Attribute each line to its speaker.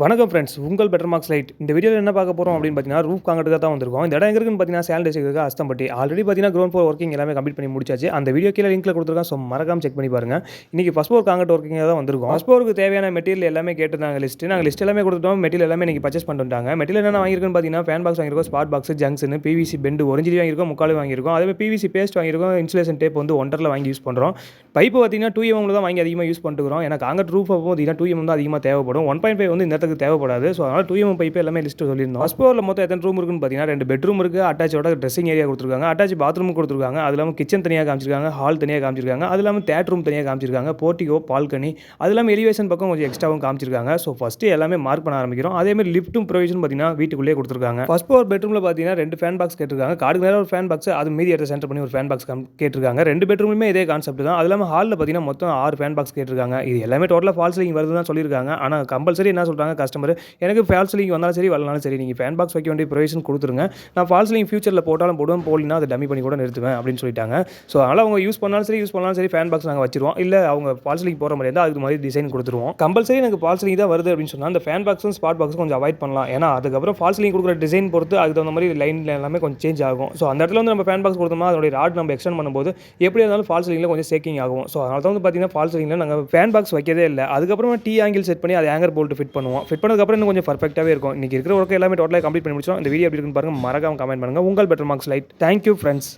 Speaker 1: வணக்கம் ஃப்ரெண்ட்ஸ், உங்கள் better marks light. இந்த வீடியோவில் என்ன பார்க்க போகிறோம் அப்படின்னு பார்த்தீங்கன்னா, ரூஃப் காங்கிரீட்டுக்கு தான் வந்திருக்கோம். இந்த இடம் எங்க இருக்குன்னு பார்த்தீங்கன்னா, சேலம் டிஸ்ட்ரிக்ட் அஸ்தம்பட்டி. ஆல்ரெடி பார்த்தீங்கன்னா, கிரவுண்ட் ஃப்ளோர் ஒர்க்கிங் எல்லாமே கம்ப்ளீட் பண்ணி முடிச்சாச்சு. அந்த வீடியோ கீழே லிங்க்ல கொடுத்துருக்கேன். ஸோ மறக்காம செக் பண்ணி பாருங்க. இன்னைக்கு ஃபர்ஸ்ட் ஃப்ளோர் காங்கிரீட் ஒர்க்கிங் தான் வந்திருக்கோம். ஃபர்ஸ்ட் ஃப்ளோருக்கு தேவையான மெட்டீரியல் எல்லாமே கேட்டிருந்தாங்க லிஸ்ட். நாங்கள் லிஸ்ட் எல்லாமே கொடுத்துட்டோம். மெட்டீரியல் எல்லாமே இன்னைக்கு பர்ச்சேஸ் பண்ணிட்டாங்க. மெட்டீரியல் என்ன வாங்கியிருக்கோன்னு பார்த்தீங்கன்னா, ஃபேன் பாக்ஸ் வாங்கியிருக்கோம், spot box, junction, PVC bend original வாங்கியிருக்கோம், முக்கால் வாங்கியிருக்கோம். அதே மாதிரி பிவிசி பேஸ்ட் வாங்கியிருக்கோம். இன்சுலேஷன் டேப் வந்து ஒன்றரில் வாங்கி யூஸ் பண்ணுறோம். பைப்பு பார்த்தீங்கன்னா 2mm தான் வாங்கி அதிகமாக யூஸ் பண்ணிட்டுருக்கோம். ஏன்னா காங்கிரீட் ரூஃப் அப்போ பார்த்தீங்கன்னா 2mm தான் அதிகமாக தேவைப்படும். 1.5 வந்து இந்த இடத்துக்கு தேவைப்படாது. ஸோ அதனால் 2mm பைப்பு எல்லாமே லிஸ்ட் சொல்லியிருந்தோம். ஃபர்ஸ்ட் ஃப்ளோரில் மொத்தம் எத்தனை ரூம் இருக்குன்னு பார்த்தீங்கன்னா 2 பெட்ரூம் இருக்குது, அட்டாச்சோட ட்ரெஸ்ஸிங் ஏரியா கொடுத்துருக்காங்க, அட்டாச் பாத்ரூம் கொடுத்துருக்காங்க. அது இல்லாமல் கிச்சன் தனியாக காமிச்சிருக்காங்க, ஹால் தனியாக காமிச்சிருக்காங்க, அது இல்லாமல் தேட்டர் ரூம் தனியாக காமிச்சிருக்காங்க, போர்ட்டிகோ, பால்கனி, அது இல்லாமல் எலிவேஷன் பக்கம் கொஞ்சம் எக்ஸ்ட்ராவும் காமிச்சிருக்காங்க. ஸோ ஃபஸ்ட்டு எல்லாமே மார்க் பண்ண ஆரம்பிக்கிறோம். அதேமாதிரி லிஃப்ட்டும் ப்ரொவிஷன் பார்த்தீங்கன்னா வீட்டுக்குள்ளே கொடுத்துருக்காங்க. ஃபர்ஸ்ட் ஃப்ளோர் பெட்ரூமில் பார்த்தீங்கன்னா 2 ஃபேன் பாக்ஸ் கேட்டிருக்காங்க. கார்டுக்கு நேரம் ஒரு ஃபேன் பாக்ஸ், அது மீதி இடத்த சென்டர் பண்ணி ஒரு ஃபேன் பாக்ஸ் கேட்டிருக்காங்க. 2 பெட்ரூமுமே இதே கான்செப்ட் தான். அது இல்லாமல் ஹாலில் பார்த்தீங்கன்னா மொத்தம் 6 ஃபேன் பாக்ஸ் கேட்டிருக்காங்க. இது எல்லாமே டோட்டலாக ஃபால் சீலிங் வருது தான் சொல்லியிருக்காங்க. ஆனால் கம்பல்சரி என்ன சொல்கிறாங்க கஸ்டமர், எனக்கு ஃபால் சீலிங் வந்தாலும் சரி வரலனாலும் சரி, நீங்கள் ஃபேன் பாக்ஸ் வைக்க வேண்டிய ப்ரொவிஷன் கொடுத்துருங்க. நான் ஃபால் சீலிங் ஃபியூச்சரில் போட்டாலும் போடுவேன், போடலினா அதை டம்மி பண்ணி கூட நிறுத்துவேன் அப்படின்னு சொல்லிட்டாங்க. ஸோ அதனால் அவங்க யூஸ் பண்ணாலும் சரி ஃபேன் பாக்ஸ் நாங்கள் வச்சிருவோம். இல்லை அவங்க ஃபால் சீலிங் போகிற மாதிரி இருந்தால் அதுக்கு மாதிரி டிசைன் கொடுத்துருவோம். கம்பல்சரி எனக்கு ஃபால் சீலிங் தான் வருது அப்படின்னு சொன்னால் அந்த ஃபேன் பாக்ஸும் ஸ்பாட் பாக்ஸும் கொஞ்சம் அவாய்ட் பண்ணலாம். ஏன்னா அதுக்கப்புறம் ஃபால் சீலிங் கொடுக்குற டிசைன் பொறுத்து அதுக்கு தகுந்த மாதிரி லைனில் எல்லாமே கொஞ்சம் சேஞ்ச் ஆகும். ஸோ அந்த இடத்துல வந்து நம்ம ஃபேன் பாக்ஸ் கொடுத்தோம்னா அதோடைய ராட் நம்ம எக்ஸ்டெண்ட் பண்ணும்போது எப்படி இருந்தாலும் ஃபால் சீலிங்கில் கொஞ்சம் சேக்கிங் ஆகும். ஸோ அதனால தான் வந்து பார்த்தீங்கன்னா ஃபால் சீலிங்கில் நாங்கள் ஃபேன் பாக்ஸ் வைக்கதே இல்லை. அதுக்கப்புறமா டி ஆங்கிள் செட் பண்ணி அது ஹேங்கர் போல்ட் ஃபிட் பண்ணுவோம். ஃபிட் பண்ணதுக்கப்புறம் இன்னும் கொஞ்சம் பர்ஃபெக்டாகவே இருக்கும். இன்றைக்கி இருக்கிற ஒர்க் எல்லாமே டோட்டலாக கம்ப்ளீட் பண்ணி முடிச்சோம். இந்த வீடியோ எப்படி இருக்குன்னு பாருங்கள். மறக்காம கமெண்ட் பண்ணுங்கள். உங்கள் better marks light. Thank you friends.